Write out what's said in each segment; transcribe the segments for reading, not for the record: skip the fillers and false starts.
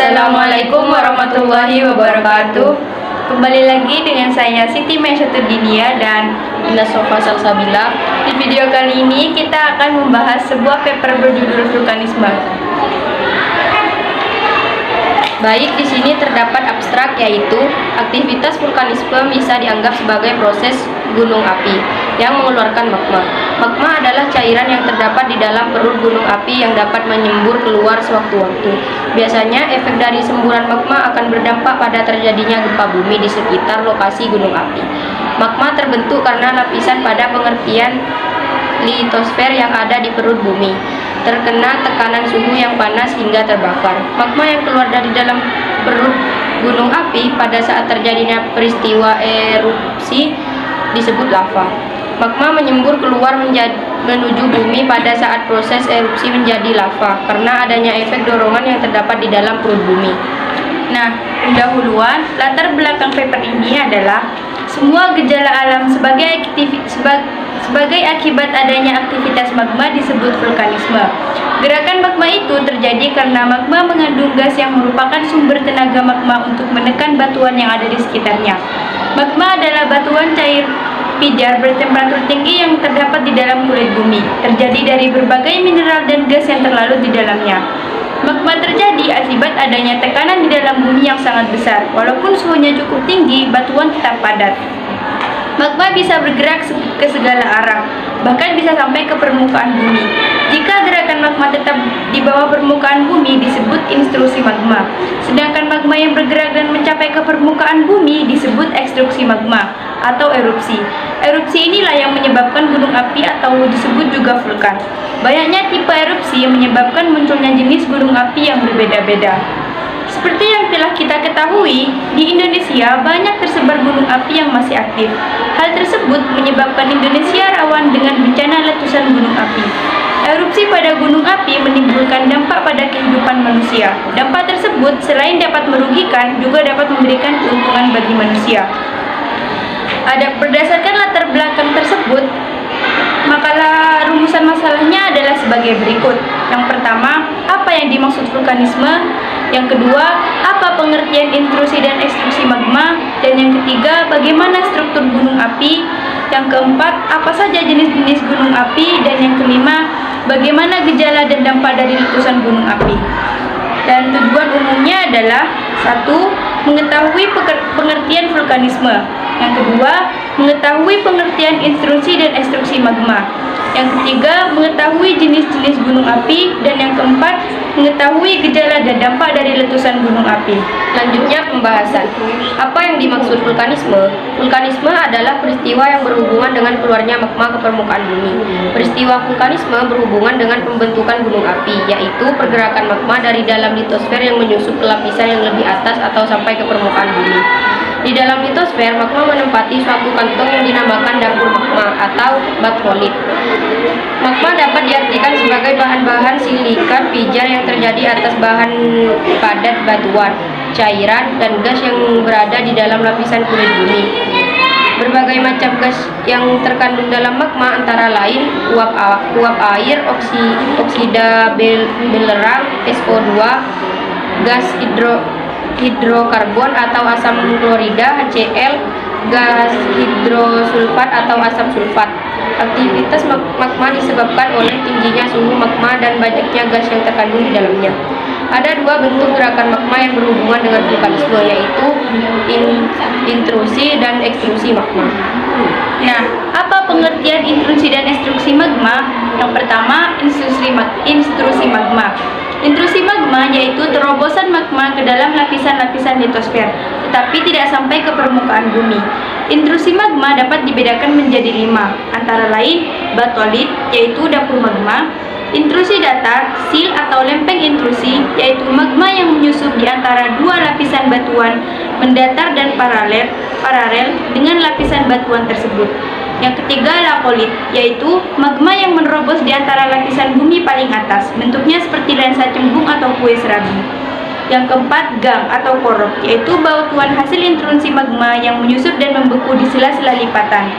Assalamualaikum warahmatullahi wabarakatuh. Kembali lagi dengan saya Siti Maisyatudinia dan Ina Sofa Salsabila. di video kali ini kita akan membahas sebuah paper berjudul vulkanisme. Baik, di sini terdapat abstrak, yaitu aktivitas vulkanisme bisa dianggap sebagai proses gunung api yang mengeluarkan magma. Magma adalah cairan yang terdapat di dalam perut gunung api yang dapat menyembur keluar sewaktu-waktu. Biasanya efek dari semburan magma akan berdampak pada terjadinya gempa bumi di sekitar lokasi gunung api. Magma terbentuk karena lapisan pada pengertian litosfer yang ada di perut bumi terkena tekanan suhu yang panas hingga terbakar. Magma yang keluar dari dalam perut gunung api pada saat terjadinya peristiwa erupsi disebut lava. Magma menyembur keluar menuju bumi pada saat proses erupsi menjadi lava karena adanya efek dorongan yang terdapat di dalam perut bumi. Nah, pendahuluan latar belakang paper ini adalah semua gejala alam sebagai akibat adanya aktivitas magma disebut vulkanisme. Gerakan magma itu terjadi karena magma mengandung gas yang merupakan sumber tenaga magma untuk menekan batuan yang ada di sekitarnya. Magma adalah batuan cair pijar bertemperatur tinggi yang terdapat di dalam kulit bumi, terjadi dari berbagai mineral dan gas yang terlarut di dalamnya. Magma terjadi akibat adanya tekanan di dalam bumi yang sangat besar. Walaupun suhunya cukup tinggi, batuan tetap padat. Magma bisa bergerak ke segala arah, bahkan bisa sampai ke permukaan bumi. Jika gerakan magma tetap di bawah permukaan bumi disebut intrusi magma. Sedangkan magma yang bergerak dan mencapai ke permukaan bumi disebut ekstruksi magma atau erupsi. Erupsi inilah yang menyebabkan gunung api atau disebut juga vulkan. Banyaknya tipe erupsi yang menyebabkan munculnya jenis gunung api yang berbeda-beda. Seperti yang telah kita ketahui, di Indonesia banyak tersebar gunung api yang masih aktif. Hal tersebut menyebabkan Indonesia rawan dengan bencana letusan gunung api. Erupsi pada gunung api menimbulkan dampak pada kehidupan manusia. Dampak tersebut selain dapat merugikan, juga dapat memberikan keuntungan bagi manusia. Berdasarkan latar belakang tersebut, makalah rumusan masalahnya adalah sebagai berikut. Yang pertama, apa yang dimaksud vulkanisme? Yang kedua, apa pengertian intrusi dan ekstruksi magma? Dan yang ketiga, bagaimana struktur gunung api? Yang keempat, apa saja jenis-jenis gunung api? Dan yang kelima, bagaimana gejala dan dampak dari letusan gunung api? Dan tujuan umumnya adalah: 1. Mengetahui pengertian vulkanisme. Yang kedua, mengetahui pengertian intrusi dan ekstruksi magma. Yang ketiga, mengetahui jenis-jenis gunung api. Dan yang keempat, mengetahui gejala dan dampak dari letusan gunung api. Selanjutnya pembahasan. Apa yang dimaksud vulkanisme? Vulkanisme adalah peristiwa yang berhubungan dengan keluarnya magma ke permukaan bumi. Peristiwa vulkanisme berhubungan dengan pembentukan gunung api, yaitu pergerakan magma dari dalam litosfer yang menyusup ke lapisan yang lebih atas atau sampai ke permukaan bumi. Di dalam litosfer, magma menempati suatu kantong yang dinamakan dapur magma atau batrolit. Magma dapat diartikan sebagai bahan-bahan silika pijar yang terjadi atas bahan padat batuan, cairan, dan gas yang berada di dalam lapisan kulit bumi. Berbagai macam gas yang terkandung dalam magma antara lain uap air, oksida belerang, SO2, gas hidrokarbon atau asam klorida, HCl, gas hidrosulfat atau asam sulfat. Aktivitas magma disebabkan oleh tingginya suhu magma dan banyaknya gas yang terkandung di dalamnya. Ada dua bentuk gerakan magma yang berhubungan dengan vulkanisme, yaitu intrusi dan ekstrusi magma. Nah, apa pengertian intrusi dan ekstruksi magma? Yang pertama, intrusi magma. Intrusi magma yaitu terobosan magma ke dalam lapisan-lapisan litosfer, tetapi tidak sampai ke permukaan bumi. Intrusi magma dapat dibedakan menjadi 5, antara lain batolit, yaitu dapur magma; intrusi datar, sil atau lempeng intrusi, yaitu magma yang menyusup di antara dua lapisan batuan, mendatar dan paralel dengan lapisan batuan tersebut. Yang ketiga, lakolit, yaitu magma yang menerobos di antara lapisan bumi paling atas, bentuknya seperti lensa cembung atau kue serabi. Yang keempat, gang atau korok, yaitu batuan hasil intrusi magma yang menyusup dan membeku di sela-sela lipatan.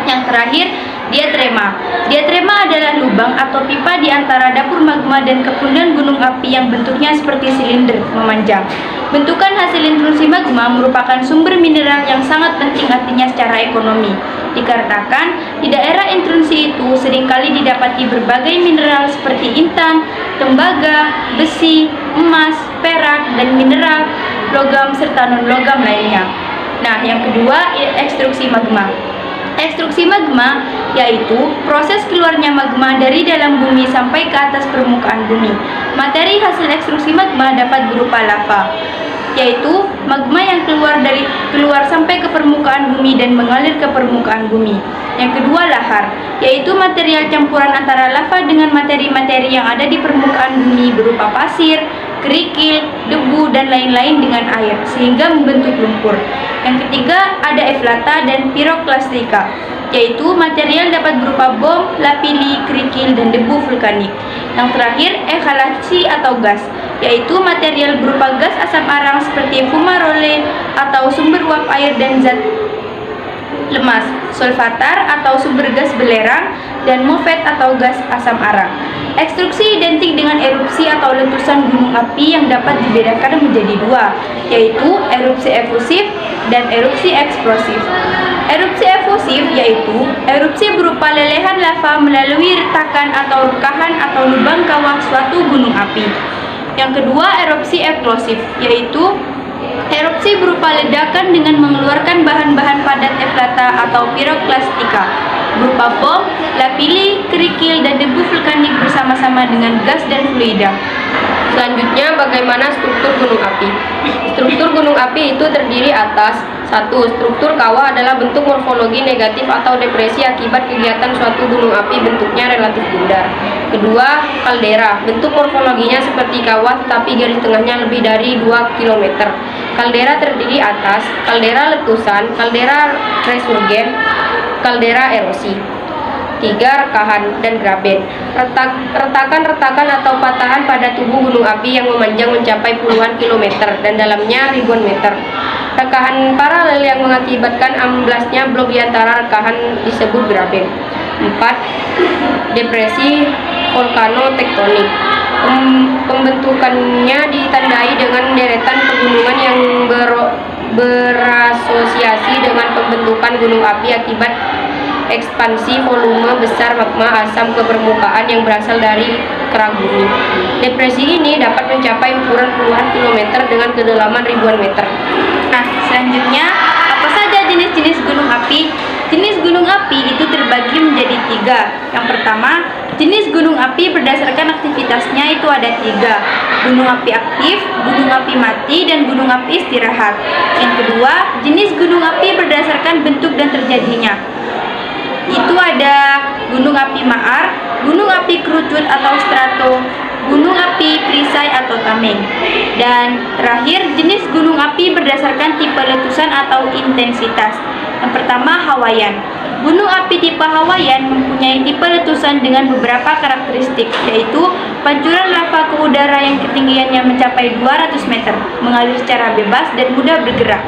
Yang terakhir, Diatrema. Diatrema adalah lubang atau pipa di antara dapur magma dan kepundan gunung api yang bentuknya seperti silinder memanjang. Bentukan hasil intrusi magma merupakan sumber mineral yang sangat penting artinya secara ekonomi. Dikarenakan di daerah intrusi itu seringkali didapati berbagai mineral seperti intan, tembaga, besi, emas, perak, dan mineral logam serta non-logam lainnya. Nah, yang kedua, ekstruksi magma. Ekstruksi magma yaitu proses keluarnya magma dari dalam bumi sampai ke atas permukaan bumi. Materi hasil ekstruksi magma dapat berupa lava, yaitu magma yang keluar sampai ke permukaan bumi dan mengalir ke permukaan bumi. Yang kedua, lahar, yaitu material campuran antara lava dengan materi-materi yang ada di permukaan bumi berupa pasir, kerikil, debu, dan lain-lain dengan air sehingga membentuk lumpur. Yang ketiga, ada eflata dan piroklastika, yaitu material dapat berupa bom, lapili, kerikil, dan debu vulkanik. Yang terakhir, ekhalasi atau gas, yaitu material berupa gas asam arang seperti fumarole atau sumber uap air dan zat lemas, solvatar atau sumber gas belerang, dan movet atau gas asam arang. Ekstruksi identik dengan erupsi atau letusan gunung api yang dapat dibedakan menjadi dua, yaitu erupsi efusif dan erupsi eksplosif. Erupsi efusif yaitu erupsi berupa lelehan lava melalui retakan atau rekahan atau lubang kawah suatu gunung api. Yang kedua, erupsi eksplosif yaitu erupsi berupa ledakan dengan mengeluarkan bahan-bahan padat eflata atau piroklastika berupa bom, lapili, kerikil, dan debu vulkanik bersama-sama dengan gas dan fluida. Selanjutnya, bagaimana struktur gunung api? Struktur gunung api itu terdiri atas 1. Struktur kawah adalah bentuk morfologi negatif atau depresi akibat kegiatan suatu gunung api, bentuknya relatif bundar. Kedua, kaldera. Bentuk morfologinya seperti kawah tetapi garis tengahnya lebih dari 2 km. Kaldera terdiri atas kaldera letusan, kaldera resurgen, kaldera erosi. 3. Rekahan dan graben. Retakan-retakan atau patahan pada tubuh gunung api yang memanjang mencapai puluhan kilometer dan dalamnya ribuan meter. Rekahan paralel yang mengakibatkan amblasnya blok di antara rekahan disebut graben. 4. Depresi volkanotektonik. Pembentukannya ditandai dengan deretan pegunungan yang berasosiasi dengan pembentukan gunung api akibat ekspansi volume besar magma asam ke permukaan yang berasal dari kerak bumi. Depresi ini dapat mencapai ukuran puluhan kilometer dengan kedalaman ribuan meter. Nah, selanjutnya, apa saja jenis-jenis gunung api? Jenis gunung api itu terbagi menjadi 3. Yang pertama, jenis gunung api berdasarkan aktivitasnya itu ada 3. Gunung api aktif, gunung api mati, dan gunung api istirahat. Yang kedua, jenis gunung api berdasarkan bentuk dan terjadinya. Itu ada gunung api maar, gunung api kerucut atau strato, gunung api perisai atau tameng. Dan terakhir, jenis gunung api berdasarkan tipe letusan atau intensitas. Yang pertama, Hawaiian. Gunung api tipe Hawaiian mempunyai tipe letusan dengan beberapa karakteristik, yaitu pancuran lava ke udara yang ketinggiannya mencapai 200 meter, mengalir secara bebas dan mudah bergerak.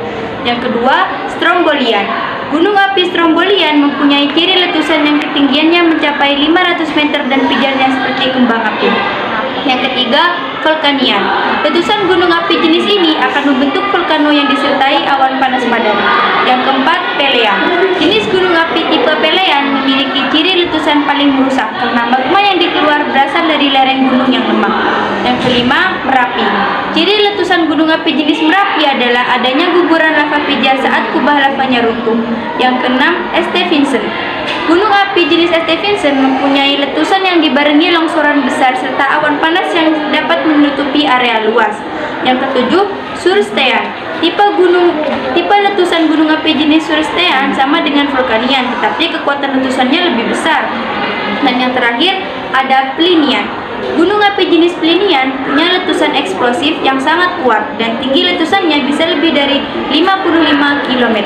Yang kedua, Strombolian. Gunung api Strombolian mempunyai ciri letusan yang ketinggiannya mencapai 500 meter dan pijarnya seperti kembang api. Yang ketiga, Vulkanian. Letusan gunung api jenis ini akan membentuk volcano yang disertai awan panas padat. Yang keempat, Pelean. Jenis gunung api tipe Pelean memiliki ciri letusan paling merusak karena magma yang dikeluar berasal dari lereng gunung yang lemah. Yang kelima, Merapi. Ciri letusan gunung api jenis Merapi adalah adanya guguran lava pijar saat kubah lavanya runtuh. Yang keenam, St. Vincent. Gunung api jenis St. Vincent mempunyai letusan yang dibarengi longsoran besar serta awan panas yang dapat menutupi area luas. Yang ketujuh, Surstean. Tipe letusan gunung api jenis Surstean sama dengan Vulkanian, tetapi kekuatan letusannya lebih besar. Dan yang terakhir, ada Plinian. Gunung api jenis Plinian punya letusan eksplosif yang sangat kuat dan tinggi letusannya bisa lebih dari 55 km.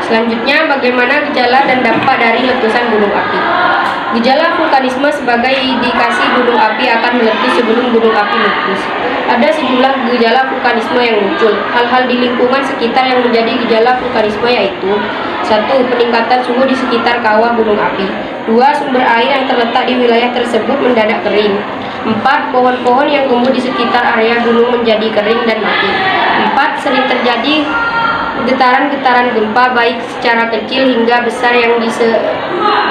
Selanjutnya, bagaimana gejala dan dampak dari letusan gunung api? Gejala vulkanisme sebagai indikasi gunung api akan meletus sebelum gunung api meletus. Ada sejumlah gejala vulkanisme yang muncul. Hal-hal di lingkungan sekitar yang menjadi gejala vulkanisme yaitu: 1. Peningkatan suhu di sekitar kawah gunung api. 2. Sumber air yang terletak di wilayah tersebut mendadak kering. 4. Pohon-pohon yang tumbuh di sekitar area gunung menjadi kering dan mati. 4. Sering terjadi getaran-getaran gempa baik secara kecil hingga besar yang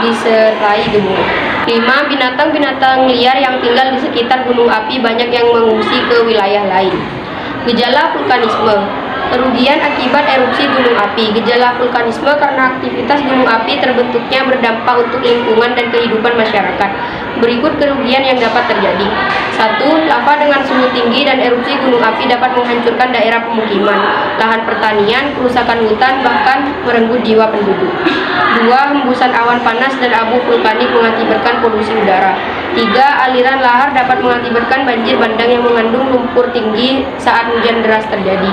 disertai gemuruh. 5. Binatang-binatang liar yang tinggal di sekitar gunung api banyak yang mengungsi ke wilayah lain. Gejala vulkanisme: kerugian akibat erupsi gunung api. Gejala vulkanisme karena aktivitas gunung api terbentuknya berdampak untuk lingkungan dan kehidupan masyarakat. Berikut kerugian yang dapat terjadi. 1. Lava dengan suhu tinggi dan erupsi gunung api dapat menghancurkan daerah pemukiman, lahan pertanian, kerusakan hutan, bahkan merenggut jiwa penduduk. 2. Hembusan awan panas dan abu vulkanik mengakibatkan polusi udara. 3. Aliran lahar dapat mengakibatkan banjir bandang yang mengandung lumpur tinggi saat hujan deras terjadi.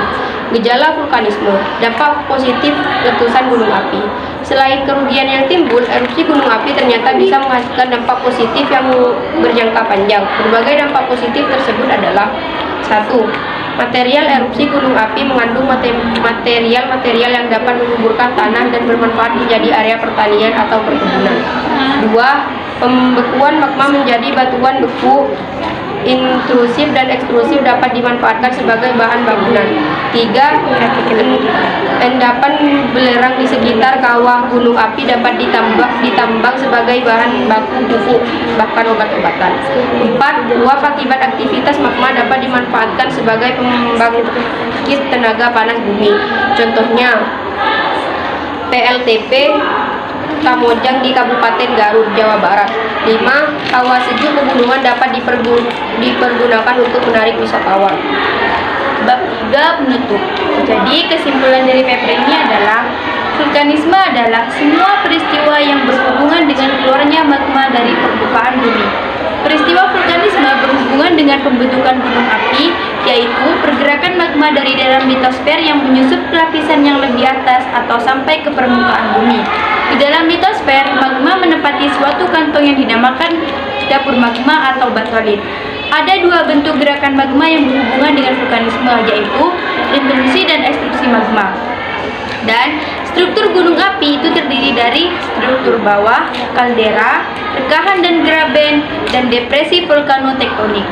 Gejala vulkanisme: dampak positif letusan gunung api. Selain kerugian yang timbul, erupsi gunung api ternyata bisa menghasilkan dampak positif yang berjangka panjang. Berbagai dampak positif tersebut adalah: 1. Material erupsi gunung api mengandung material-material yang dapat menyuburkan tanah dan bermanfaat menjadi area pertanian atau perkebunan. 2. Pembekuan magma menjadi batuan beku intrusif dan ekstrusif dapat dimanfaatkan sebagai bahan bangunan. 3. Endapan belerang di sekitar kawah gunung api dapat ditambang sebagai bahan baku pupuk bahkan obat-obatan. 4. Uap akibat aktivitas magma dapat dimanfaatkan sebagai pembangkit tenaga panas bumi. Contohnya PLTP Kamojang di Kabupaten Garut, Jawa Barat. 5. Kawah sejuk pegunungan dapat dipergunakan untuk menarik wisatawan. Bab 3 penutup. Jadi kesimpulan dari paper ini adalah vulkanisme adalah semua peristiwa yang berhubungan dengan keluarnya magma dari permukaan bumi. Peristiwa vulkanisme berhubungan dengan pembentukan gunung api, yaitu pergerakan magma dari dalam litosfer yang menyusup ke lapisan yang lebih atas atau sampai ke permukaan bumi. Di dalam litosfer, magma menempati suatu kantong yang dinamakan dapur magma atau batolit. Ada dua bentuk gerakan magma yang berhubungan dengan vulkanisme, yaitu intrusi dan ekstrusi magma. Dan struktur gunung api itu terdiri dari struktur bawah, kaldera, rekahan dan graben, dan depresi vulkanotektonik.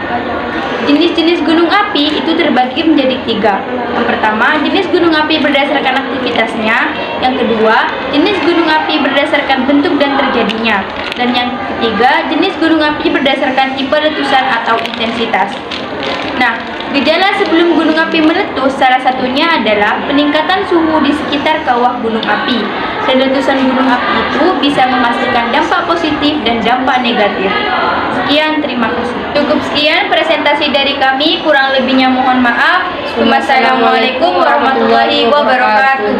Jenis-jenis gunung api itu terbagi menjadi 3. Yang pertama, jenis gunung api berdasarkan aktivitasnya. Yang kedua, jenis gunung api berdasarkan bentuk dan terjadinya. Dan yang ketiga, jenis gunung api berdasarkan tipe letusan atau intensitas. Nah, gejala sebelum gunung api meletus salah satunya adalah peningkatan suhu di sekitar kawah gunung api. Dan letusan gunung api itu bisa menghasilkan dampak positif dan dampak negatif. Sekian, terima kasih. Cukup sekian presentasi dari kami, kurang lebihnya mohon maaf. Wassalamualaikum warahmatullahi wabarakatuh.